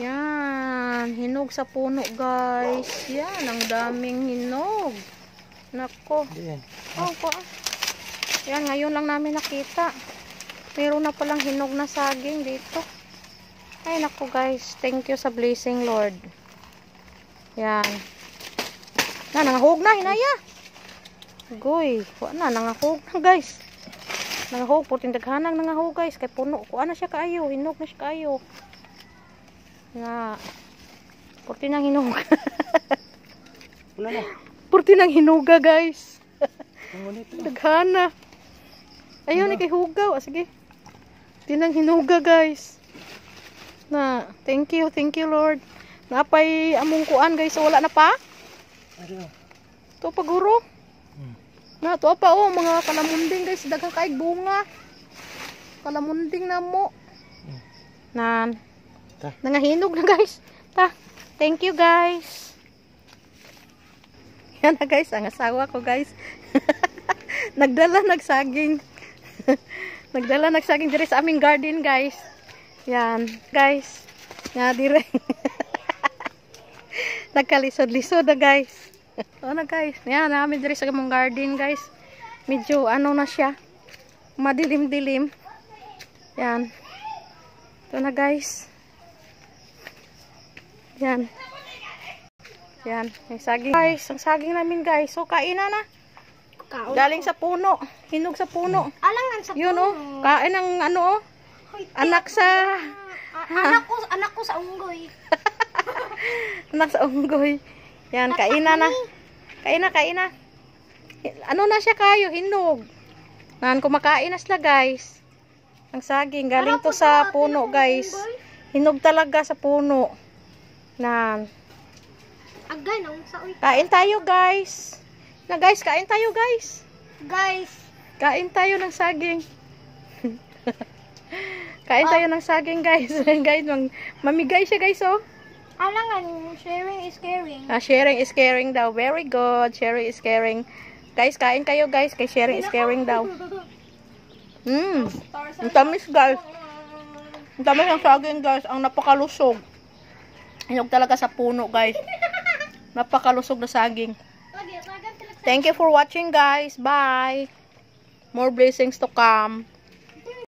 Yan, hinog sa puno guys. Yan, ang daming hinog. Nako. Oh, yan, ngayon lang namin nakita. Meron na palang hinog na saging dito. Ay, nako guys. Thank you sa blessing, Lord. Yan. Na, nangahog na, hinaya. Goy, wala na, nangahog na guys. Nangahog, puting daghanang nangahog guys. Kay puno, kuha na siya kaayo. Hinog na siya kaayo. Na, puti nang hinog. Puti nang hinuga guys. Daghana. Ayun, kay hugaw. Sige. Puti nang hinuga guys. Na, thank you Lord. Napay among kuan guys, wala na pa? To paguro. Na to pa oh, mga kalamunding guys, daghang kaig bunga. Kalamunding na mo. Nan. Nangahinog na guys. Thank you guys. Yan na guys, ang asawa ko guys. Nagdala nagsaging. Nagdala nagsaging dire sa aming garden guys. Yan, guys. Nga dire. Nagkalisod-lisod na guys. O na guys. Yan, namin dire sa aming garden guys. Medyo ano na siya. Madilim-dilim. Yan. Ito na guys. Yan. Yan. Yung saging. Guys, ang saging namin guys. So, kain na na. Galing sa puno. Hinog sa puno. Alang sa puno. Yun oh. Kain ng ano oh. Anak sa... Anak ko sa unggoy. Anak sa unggoy. Yan, kain na na. Kain na. Ano na siya kayo? Hinog. Nan, kumakain na sila guys. Ang saging. Galing to sa puno guys. Hinog talaga sa puno. Nan. Kain tayo guys. Na guys, kain tayo guys. Kain tayo ng saging. Kain tayo ng saging guys. Guys, mamigay siya guys oh. Alangan, sharing is caring. Sharing is caring daw. Very good. Sharing is caring. Guys, kain kayo guys. Kay sharing is caring daw. Ang tamis guys. Ang tamis ng saging guys. Ang napakalusog. Hinog talaga sa puno guys. Napakalusog na saging. Thank you for watching guys. Bye. More blessings to come.